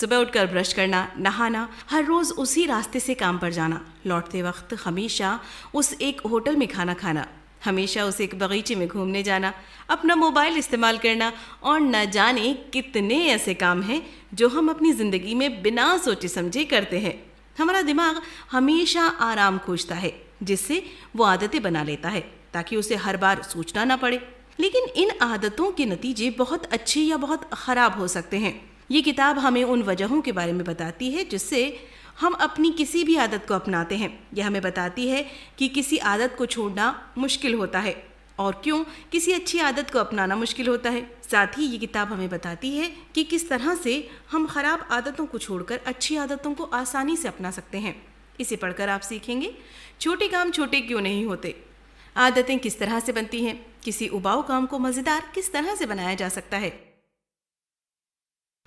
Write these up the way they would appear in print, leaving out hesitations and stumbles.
सुबह उठकर ब्रश करना, नहाना, हर रोज़ उसी रास्ते से काम पर जाना, लौटते वक्त हमेशा उस एक होटल में खाना खाना, हमेशा उस एक बगीचे में घूमने जाना, अपना मोबाइल इस्तेमाल करना और न जाने कितने ऐसे काम हैं जो हम अपनी ज़िंदगी में बिना सोचे समझे करते हैं। हमारा दिमाग हमेशा आराम खोजता है, जिससे वो आदतें बना लेता है ताकि उसे हर बार सोचना ना पड़े। लेकिन इन आदतों के नतीजे बहुत अच्छे या बहुत ख़राब हो सकते हैं। ये किताब हमें उन वजहों के बारे में बताती है जिससे हम अपनी किसी भी आदत को अपनाते हैं। यह हमें बताती है कि किसी आदत को छोड़ना मुश्किल होता है और क्यों किसी अच्छी आदत को अपनाना मुश्किल होता है। साथ ही ये किताब हमें बताती है कि किस तरह से हम खराब आदतों को छोड़कर अच्छी आदतों को आसानी से अपना सकते हैं। इसे पढ़कर आप सीखेंगे छोटे काम छोटे क्यों नहीं होते, आदतें किस तरह से बनती हैं, किसी उबाऊ काम को मज़ेदार किस तरह से बनाया जा सकता है।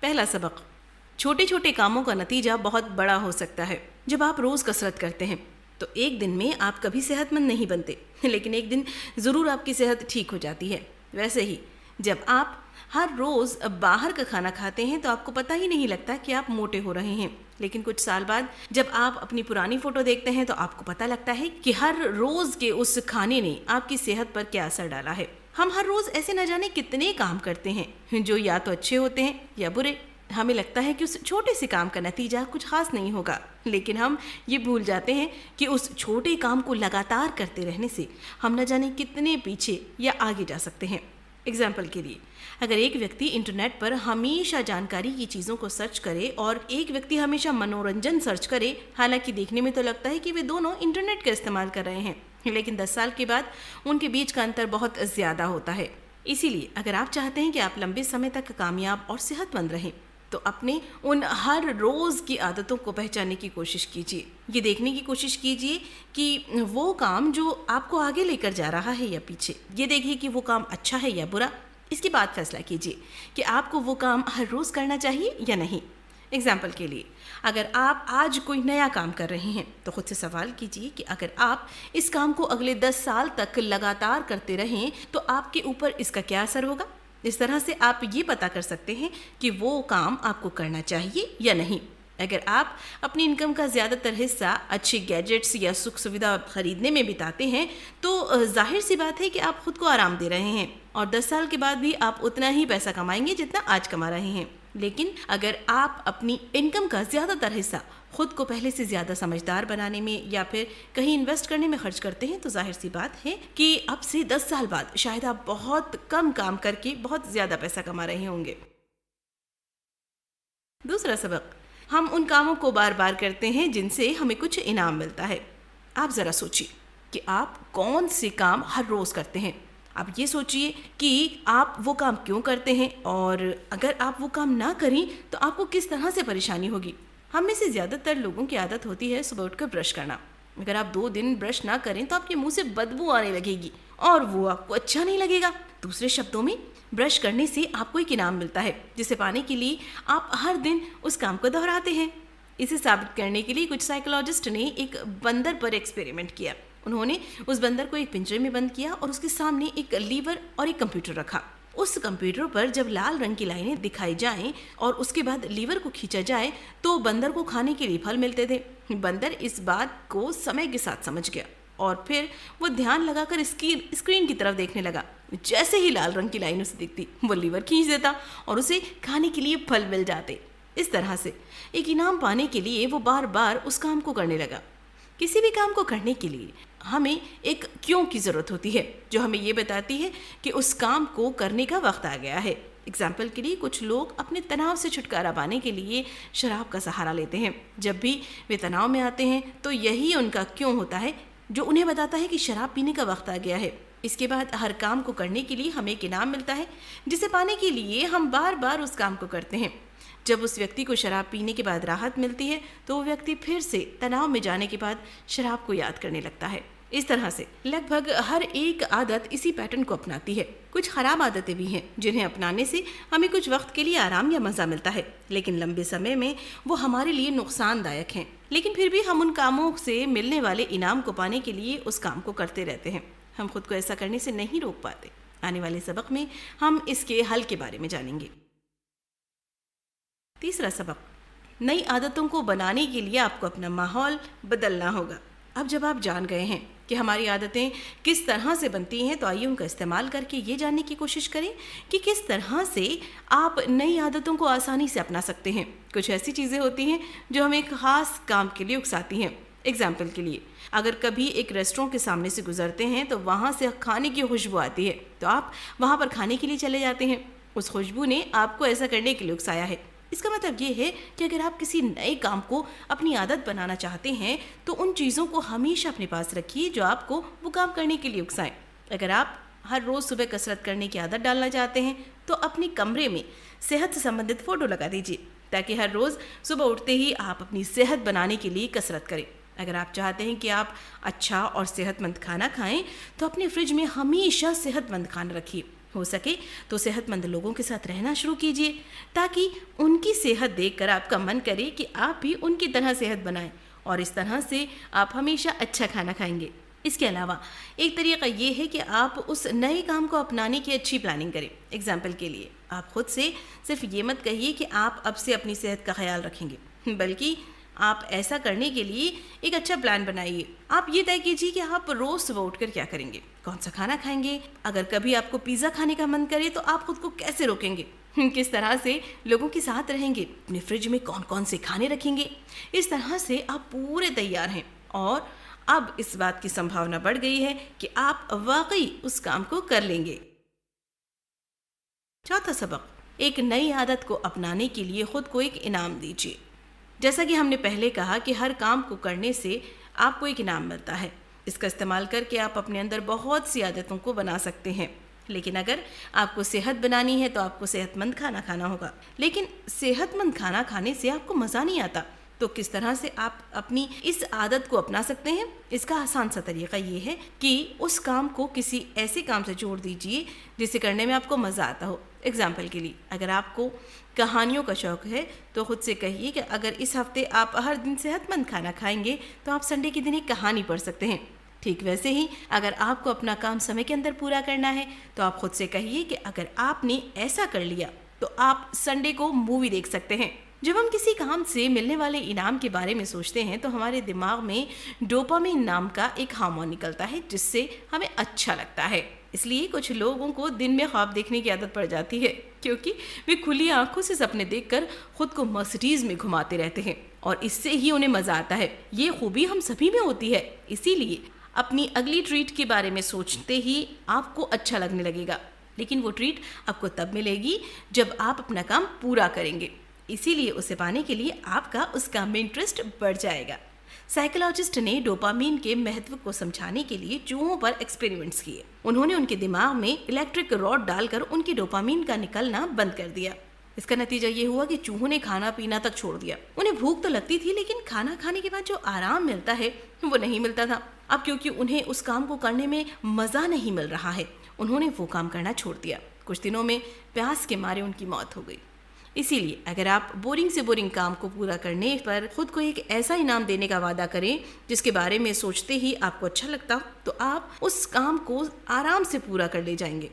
पहला सबक, छोटे छोटे कामों का नतीजा बहुत बड़ा हो सकता है। जब आप रोज़ कसरत करते हैं तो एक दिन में आप कभी सेहतमंद नहीं बनते, लेकिन एक दिन ज़रूर आपकी सेहत ठीक हो जाती है। वैसे ही जब आप हर रोज़ बाहर का खाना खाते हैं तो आपको पता ही नहीं लगता कि आप मोटे हो रहे हैं, लेकिन कुछ साल बाद जब आप अपनी पुरानी फ़ोटो देखते हैं तो आपको पता लगता है कि हर रोज़ के उस खाने ने आपकी सेहत पर क्या असर डाला है। हम हर रोज़ ऐसे न जाने कितने काम करते हैं जो या तो अच्छे होते हैं या बुरे। हमें लगता है कि उस छोटे से काम का नतीजा कुछ खास नहीं होगा, लेकिन हम ये भूल जाते हैं कि उस छोटे काम को लगातार करते रहने से हम न जाने कितने पीछे या आगे जा सकते हैं। एग्जाम्पल के लिए, अगर एक व्यक्ति इंटरनेट पर हमेशा जानकारी की चीज़ों को सर्च करे और एक व्यक्ति हमेशा मनोरंजन सर्च करे, हालांकि देखने में तो लगता है कि वे दोनों इंटरनेट का इस्तेमाल कर रहे हैं, लेकिन 10 साल के बाद उनके बीच का अंतर बहुत ज़्यादा होता है। इसीलिए अगर आप चाहते हैं कि आप लंबे समय तक कामयाब और सेहतमंद रहें तो अपने उन हर रोज़ की आदतों को पहचानने की कोशिश कीजिए। ये देखने की कोशिश कीजिए कि वो काम जो आपको आगे लेकर जा रहा है या पीछे, ये देखिए कि वो काम अच्छा है या बुरा। इसके बाद फैसला कीजिए कि आपको वो काम हर रोज़ करना चाहिए या नहीं। एग्जाम्पल के लिए, अगर आप आज कोई नया काम कर रहे हैं तो खुद से सवाल कीजिए कि अगर आप इस काम को अगले 10 साल तक लगातार करते रहें तो आपके ऊपर इसका क्या असर होगा। इस तरह से आप ये पता कर सकते हैं कि वो काम आपको करना चाहिए या नहीं। अगर आप अपनी इनकम का ज़्यादातर हिस्सा अच्छे गैजेट्स या सुख सुविधा खरीदने में बिताते हैं तो जाहिर सी बात है कि आप खुद को आराम दे रहे हैं और 10 साल के बाद भी आप उतना ही पैसा कमाएंगे जितना आज कमा रहे हैं। लेकिन अगर आप अपनी इनकम का ज़्यादातर हिस्सा खुद को पहले से ज़्यादा समझदार बनाने में या फिर कहीं इन्वेस्ट करने में खर्च करते हैं तो जाहिर सी बात है कि अब से 10 साल बाद शायद आप बहुत कम काम करके बहुत ज़्यादा पैसा कमा रहे होंगे। दूसरा सबक, हम उन कामों को बार बार करते हैं जिनसे हमें कुछ इनाम मिलता है। आप ज़रा सोचिए कि आप कौन से काम हर रोज़ करते हैं। आप ये सोचिए कि आप वो काम क्यों करते हैं और अगर आप वो काम ना करें तो आपको किस तरह से परेशानी होगी। हम में से ज़्यादातर लोगों की आदत होती है सुबह उठकर ब्रश करना। अगर आप 2 दिन ब्रश ना करें तो आपके मुंह से बदबू आने लगेगी और वो आपको अच्छा नहीं लगेगा। दूसरे शब्दों में, ब्रश करने से आपको एक इनाम मिलता है जिसे पाने के लिए आप हर दिन उस काम को दोहराते हैं। इसे साबित करने के लिए कुछ साइकोलॉजिस्ट ने एक बंदर पर एक्सपेरिमेंट किया। उन्होंने उस बंदर को एक पिंजरे में बंद किया और उसके सामने एक लीवर और एक कंप्यूटर रखा। उस कंप्यूटर पर जब लाल रंग की लाइनें दिखाई जाएं और उसके बाद लीवर को खींचा जाए तो बंदर को खाने के लिए फल मिलते थे। बंदर इस बात को समय के साथ समझ गया और फिर वो ध्यान लगाकर स्क्रीन की तरफ देखने लगा। जैसे ही लाल रंग की लाइन उसे दिखती वो लीवर खींच देता और उसे खाने के लिए फल मिल जाते। इस तरह से एक इनाम पाने के लिए वो बार बार उस काम को करने लगा। किसी भी काम को करने के लिए हमें एक क्यों की ज़रूरत होती है जो हमें ये बताती है कि उस काम को करने का वक्त आ गया है। एग्जाम्पल के लिए, कुछ लोग अपने तनाव से छुटकारा पाने के लिए शराब का सहारा लेते हैं। जब भी वे तनाव में आते हैं तो यही उनका क्यों होता है जो उन्हें बताता है कि शराब पीने का वक्त आ गया है। इसके बाद हर काम को करने के लिए हमें एक इनाम मिलता है जिसे पाने के लिए हम बार बार उस काम को करते हैं। जब उस व्यक्ति को शराब पीने के बाद राहत मिलती है तो वो व्यक्ति फिर से तनाव में जाने के बाद शराब को याद करने लगता है। इस तरह से लगभग हर एक आदत इसी पैटर्न को अपनाती है। कुछ खराब आदतें भी हैं जिन्हें अपनाने से हमें कुछ वक्त के लिए आराम या मज़ा मिलता है, लेकिन लंबे समय में वो हमारे लिए नुकसानदायक हैं। लेकिन फिर भी हम उन कामों से मिलने वाले इनाम को पाने के लिए उस काम को करते रहते हैं। हम खुद को ऐसा करने से नहीं रोक पाते। आने वाले सबक में हम इसके हल के बारे में जानेंगे। तीसरा सबक, नई आदतों को बनाने के लिए आपको अपना माहौल बदलना होगा। अब जब आप जान गए हैं कि हमारी आदतें किस तरह से बनती हैं, तो आइए उनका इस्तेमाल करके ये जानने की कोशिश करें कि किस तरह से आप नई आदतों को आसानी से अपना सकते हैं। कुछ ऐसी चीज़ें होती हैं जो हमें एक ख़ास काम के लिए उकसाती हैं। एग्जाम्पल के लिए, अगर कभी एक रेस्टोरेंट के सामने से गुजरते हैं तो वहाँ से खाने की खुशबू आती है, तो आप वहाँ पर खाने के लिए चले जाते हैं। उस खुशबू ने आपको ऐसा करने के लिए उकसाया है। इसका मतलब ये है कि अगर आप किसी नए काम को अपनी आदत बनाना चाहते हैं तो उन चीज़ों को हमेशा अपने पास रखिए जो आपको वो काम करने के लिए उकसाएं। अगर आप हर रोज़ सुबह कसरत करने की आदत डालना चाहते हैं तो अपने कमरे में सेहत से संबंधित फ़ोटो लगा दीजिए, ताकि हर रोज़ सुबह उठते ही आप अपनी सेहत बनाने के लिए कसरत करें। अगर आप चाहते हैं कि आप अच्छा और सेहतमंद खाना खाएं तो अपने फ्रिज में हमेशा सेहतमंद खाना रखिए। हो सके तो सेहतमंद लोगों के साथ रहना शुरू कीजिए, ताकि उनकी सेहत देखकर आपका मन करे कि आप भी उनकी तरह सेहत बनाएं, और इस तरह से आप हमेशा अच्छा खाना खाएंगे। इसके अलावा एक तरीका ये है कि आप उस नए काम को अपनाने की अच्छी प्लानिंग करें। एग्जाम्पल के लिए, आप खुद से सिर्फ ये मत कहिए कि आप अब से अपनी सेहत का ख्याल रखेंगे, बल्कि आप ऐसा करने के लिए एक अच्छा प्लान बनाइए। आप ये तय कीजिए कि आप रोज़ सुबह उठकर क्या करेंगे, कौन सा खाना खाएंगे। अगर कभी आपको पिज़्ज़ा खाने का मन करे तो आप खुद को कैसे रोकेंगे, किस तरह से लोगों के साथ रहेंगे, अपने फ्रिज में कौन कौन से खाने रखेंगे। इस तरह से आप पूरे तैयार हैं, और अब इस बात की संभावना बढ़ गई है कि आप वाकई उस काम को कर लेंगे। चौथा सबक, एक नई आदत को अपनाने के लिए खुद को एक इनाम दीजिए। जैसा कि हमने पहले कहा कि हर काम को करने से आपको एक इनाम मिलता है। इसका इस्तेमाल करके आप अपने अंदर बहुत सी आदतों को बना सकते हैं। लेकिन अगर आपको सेहत बनानी है तो आपको सेहतमंद खाना खाना होगा। लेकिन सेहतमंद खाना खाने से आपको मज़ा नहीं आता, तो किस तरह से आप अपनी इस आदत को अपना सकते हैं? इसका आसान सा तरीका ये है कि उस काम को किसी ऐसे काम से जोड़ दीजिए जिसे करने में आपको मज़ा आता हो। एग्जाम्पल के लिए, अगर आपको कहानियों का शौक़ है तो खुद से कहिए कि अगर इस हफ्ते आप हर दिन सेहतमंद खाना खाएंगे तो आप संडे के दिन एक कहानी पढ़ सकते हैं। ठीक वैसे ही अगर आपको अपना काम समय के अंदर पूरा करना है तो आप खुद से कहिए कि अगर आपने ऐसा कर लिया तो आप संडे को मूवी देख सकते हैं। जब हम किसी काम से मिलने वाले इनाम के बारे में सोचते हैं तो हमारे दिमाग में डोपामिन नाम का एक हार्मोन निकलता है, जिससे हमें अच्छा लगता है। इसलिए कुछ लोगों को दिन में ख्वाब देखने की आदत पड़ जाती है, क्योंकि वे खुली आंखों से सपने देखकर खुद को मर्सिडीज में घुमाते रहते हैं, और इससे ही उन्हें मज़ा आता है। ये खूबी हम सभी में होती है। इसीलिए अपनी अगली ट्रीट के बारे में सोचते ही आपको अच्छा लगने लगेगा, लेकिन वो ट्रीट आपको तब मिलेगी जब आप अपना काम पूरा करेंगे। इसीलिए उसे पाने के लिए आपका उस काम में इंटरेस्ट बढ़ जाएगा। साइकोलॉजिस्ट ने डोपामीन के महत्व को समझाने के लिए चूहों पर एक्सपेरिमेंट्स किए। उन्होंने उनके दिमाग में इलेक्ट्रिक रॉड डालकर उनकी डोपामीन का निकलना बंद कर दिया। इसका नतीजा ये हुआ कि चूहों ने खाना पीना तक छोड़ दिया। उन्हें भूख तो लगती थी, लेकिन खाना खाने के बाद जो आराम मिलता है वो नहीं मिलता था। अब क्योंकि उन्हें उस काम को करने में मज़ा नहीं मिल रहा है, उन्होंने वो काम करना छोड़ दिया। कुछ दिनों में प्यास के मारे उनकी मौत हो गई। इसीलिए अगर आप बोरिंग से बोरिंग काम को पूरा करने पर खुद को एक ऐसा इनाम देने का वादा करें जिसके बारे में सोचते ही आपको अच्छा लगता हो, तो आप उस काम को आराम से पूरा कर ले जाएंगे।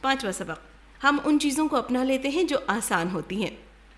पांचवा सबक, हम उन चीज़ों को अपना लेते हैं जो आसान होती हैं।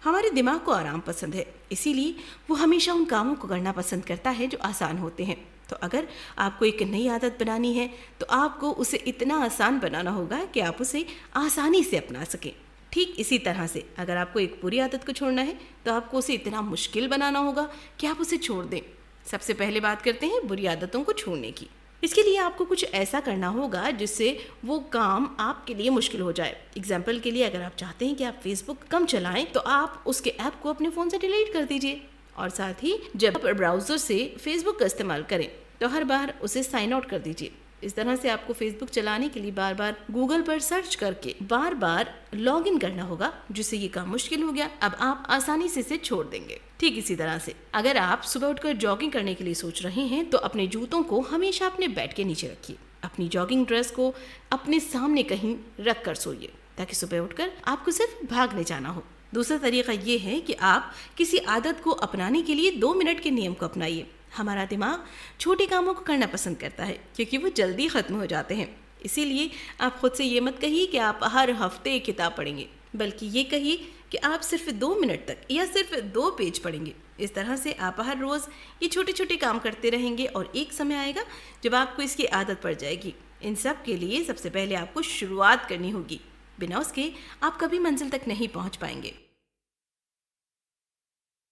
हमारे दिमाग को आराम पसंद है, इसीलिए वो हमेशा उन कामों को करना पसंद करता है जो आसान होते हैं। तो अगर आपको एक नई आदत बनानी है तो आपको उसे इतना आसान बनाना होगा कि आप उसे आसानी से अपना सकें। ठीक इसी तरह से अगर आपको एक बुरी आदत को छोड़ना है तो आपको उसे इतना मुश्किल बनाना होगा कि आप उसे छोड़ दें। सबसे पहले बात करते हैं बुरी आदतों को छोड़ने की। इसके लिए आपको कुछ ऐसा करना होगा जिससे वो काम आपके लिए मुश्किल हो जाए। एग्जाम्पल के लिए, अगर आप चाहते हैं कि आप फेसबुक कम चलाएं तो आप उसके ऐप को अपने फ़ोन से डिलीट कर दीजिए, और साथ ही जब आप ब्राउज़र से फेसबुक का इस्तेमाल करें तो हर बार उसे साइन आउट कर दीजिए। इस तरह से आपको फेसबुक चलाने के लिए बार बार गूगल पर सर्च करके बार बार लॉग इन करना होगा, जिससे ये काम मुश्किल हो गया। अब आप आसानी से इसे छोड़ देंगे। ठीक इसी तरह से अगर आप सुबह उठकर जॉगिंग करने के लिए सोच रहे हैं तो अपने जूतों को हमेशा अपने बेड के नीचे रखिए। अपनी जॉगिंग ड्रेस को अपने सामने कहीं रख कर सोइए, ताकि सुबह उठकर आपको सिर्फ भागने जाना हो। दूसरा तरीका ये है कि आप किसी आदत को अपनाने के लिए 2 मिनट के नियम को अपनाइए। हमारा दिमाग छोटे कामों को करना पसंद करता है क्योंकि वो जल्दी ख़त्म हो जाते हैं। इसीलिए आप खुद से ये मत कहिए कि आप हर हफ्ते एक किताब पढ़ेंगे, बल्कि ये कहिए कि आप सिर्फ 2 मिनट तक या सिर्फ 2 पेज पढ़ेंगे। इस तरह से आप हर रोज़ ये छोटे छोटे काम करते रहेंगे और एक समय आएगा जब आपको इसकी आदत पड़ जाएगी। इन सब के लिए सबसे पहले आपको शुरुआत करनी होगी, बिना उसके आप कभी मंजिल तक नहीं पहुंच पाएंगे।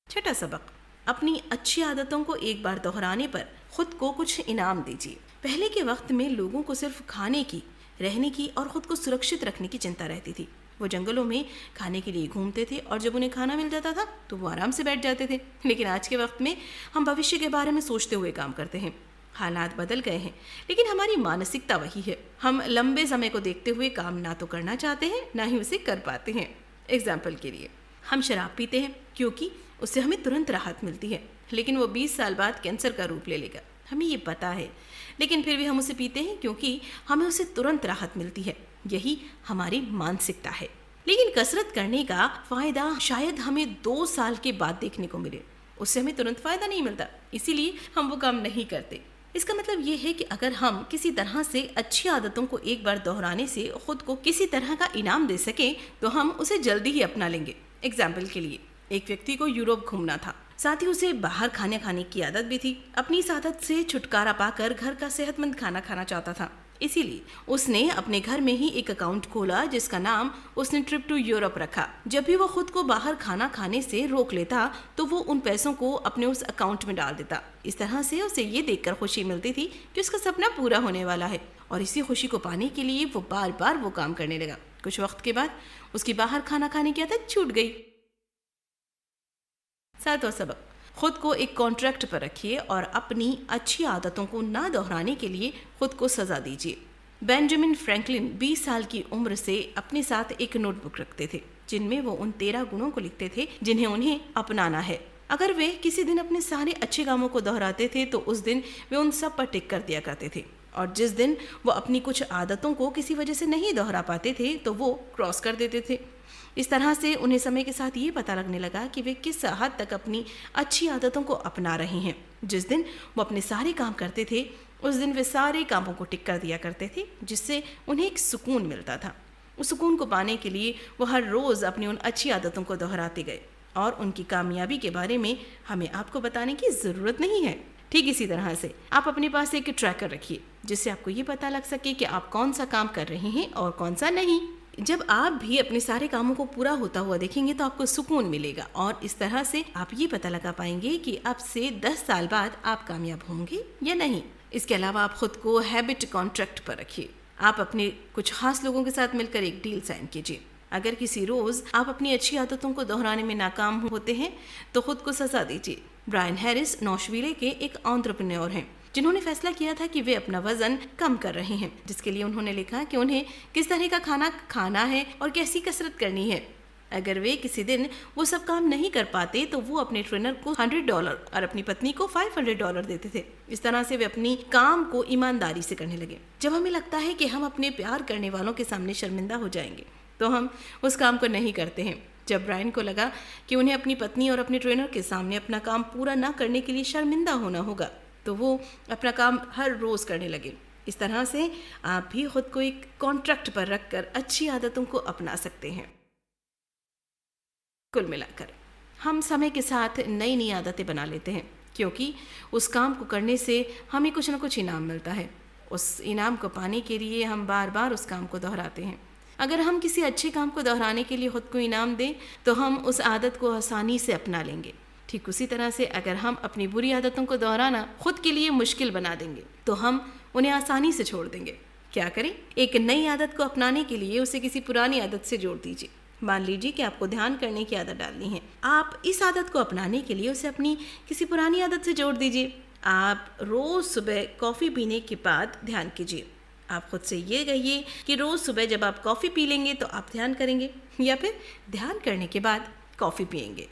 छठा सबक, अपनी अच्छी आदतों को एक बार दोहराने पर खुद को कुछ इनाम दीजिए। पहले के वक्त में लोगों को सिर्फ खाने की, रहने की और खुद को सुरक्षित रखने की चिंता रहती थी। वो जंगलों में खाने के लिए घूमते थे और जब उन्हें खाना मिल जाता था तो वो आराम से बैठ जाते थे। लेकिन आज के वक्त में हम भविष्य के बारे में सोचते हुए काम करते हैं। हालात बदल गए हैं, लेकिन हमारी मानसिकता वही है। हम लंबे समय को देखते हुए काम ना तो करना चाहते हैं, ना ही उसे कर पाते हैं। एग्जाम्पल के लिए, हम शराब पीते हैं क्योंकि उससे हमें तुरंत राहत मिलती है, लेकिन वो 20 साल बाद कैंसर का रूप ले लेगा, हमें ये पता है। लेकिन फिर भी हम उसे पीते हैं क्योंकि हमें उससे तुरंत राहत मिलती है। यही हमारी मानसिकता है। लेकिन कसरत करने का फायदा शायद हमें 2 साल के बाद देखने को मिले, उससे हमें तुरंत फायदा नहीं मिलता, इसीलिए हम वो काम नहीं करते। इसका मतलब ये है कि अगर हम किसी तरह से अच्छी आदतों को एक बार दोहराने से खुद को किसी तरह का इनाम दे सके तो हम उसे जल्दी ही अपना लेंगे। एग्जाम्पल के लिए, एक व्यक्ति को यूरोप घूमना था, साथ ही उसे बाहर खाने की आदत भी थी। अपनी इस आदत से छुटकारा पाकर घर का सेहतमंद खाना खाना चाहता था, इसीलिए उसने अपने घर में ही एक अकाउंट खोला जिसका नाम उसने ट्रिप टू यूरोप रखा। जब भी वो खुद को बाहर खाना खाने से रोक लेता तो वो उन पैसों को अपने उस अकाउंट में डाल देता। इस तरह से उसे ये देखकर खुशी मिलती थी कि उसका सपना पूरा होने वाला है, और इसी खुशी को पाने के लिए वो बार बार वो काम करने लगा। कुछ वक्त के बाद उसकी बाहर खाना खाने की आदत छूट गई। 7वां सबक, खुद को एक कॉन्ट्रैक्ट पर रखिए और अपनी अच्छी आदतों को ना दोहराने के लिए खुद को सजा दीजिए। बेंजामिन फ्रैंकलिन 20 साल की उम्र से अपने साथ एक नोटबुक रखते थे जिनमें वो उन 13 गुणों को लिखते थे जिन्हें उन्हें अपनाना है। अगर वे किसी दिन अपने सारे अच्छे कामों को दोहराते थे तो उस दिन वे उन सब पर टिक कर दिया करते थे, और जिस दिन वो अपनी कुछ आदतों को किसी वजह से नहीं दोहरा पाते थे तो वो क्रॉस कर देते थे। इस तरह से उन्हें समय के साथ ये पता लगने लगा कि वे किस हद तक अपनी अच्छी आदतों को अपना रहे हैं। जिस दिन वो अपने सारे काम करते थे उस दिन वे सारे कामों को टिक कर दिया करते थे, जिससे उन्हें एक सुकून मिलता था। उस सुकून को पाने के लिए वो हर रोज़ अपनी उन अच्छी आदतों को दोहराते गए, और उनकी कामयाबी के बारे में हमें आपको बताने की ज़रूरत नहीं है। ठीक इसी तरह से आप अपने पास एक ट्रैकर रखिए जिससे आपको ये पता लग सके कि आप कौन सा काम कर रहे हैं और कौन सा नहीं। जब आप भी अपने सारे कामों को पूरा होता हुआ देखेंगे तो आपको सुकून मिलेगा, और इस तरह से आप ये पता लगा पाएंगे कि अब से 10 साल बाद आप कामयाब होंगे या नहीं। इसके अलावा आप खुद को हैबिट कॉन्ट्रैक्ट पर रखिए। आप अपने कुछ खास लोगों के साथ मिलकर एक डील साइन कीजिए। अगर किसी रोज़ आप अपनी अच्छी आदतों को दोहराने में नाकाम होते हैं तो खुद को सजा दीजिए। ब्रायन हैरिस नौशविले के एक एंटरप्रेन्योर हैं जिन्होंने फैसला किया था कि वे अपना वजन कम कर रहे हैं, जिसके लिए उन्होंने लिखा कि उन्हें किस तरह का खाना खाना है और कैसी कसरत करनी है। अगर वे किसी दिन वो सब काम नहीं कर पाते तो वो अपने ट्रेनर को $100 और अपनी पत्नी को $500 देते थे। इस तरह से वे अपनी काम को ईमानदारी से करने लगे। जब हमें लगता है कि हम अपने प्यार करने वालों के सामने शर्मिंदा हो जाएंगे तो हम उस काम को नहीं करते हैं। जब ब्रायन को लगा कि उन्हें अपनी पत्नी और अपने ट्रेनर के सामने अपना काम पूरा ना करने के लिए शर्मिंदा होना होगा तो वो अपना काम हर रोज़ करने लगे। इस तरह से आप भी खुद को एक कॉन्ट्रैक्ट पर रखकर अच्छी आदतों को अपना सकते हैं। कुल मिलाकर हम समय के साथ नई नई आदतें बना लेते हैं क्योंकि उस काम को करने से हमें कुछ न कुछ इनाम मिलता है। उस इनाम को पाने के लिए हम बार बार उस काम को दोहराते हैं। अगर हम किसी अच्छे काम को दोहराने के लिए खुद को इनाम दें तो हम उस आदत को आसानी से अपना लेंगे। ठीक उसी तरह से अगर हम अपनी बुरी आदतों को दोहराना खुद के लिए मुश्किल बना देंगे तो हम उन्हें आसानी से छोड़ देंगे। क्या करें? एक नई आदत को अपनाने के लिए उसे किसी पुरानी आदत से जोड़ दीजिए। मान लीजिए कि आपको ध्यान करने की आदत डालनी है। आप इस आदत को अपनाने के लिए उसे अपनी किसी पुरानी आदत से जोड़ दीजिए। आप रोज़ सुबह कॉफ़ी पीने के बाद ध्यान कीजिए। आप खुद से ये कहिए कि रोज़ सुबह जब आप कॉफ़ी पी लेंगे तो आप ध्यान करेंगे, या फिर ध्यान करने के बाद कॉफ़ी पिएंगे।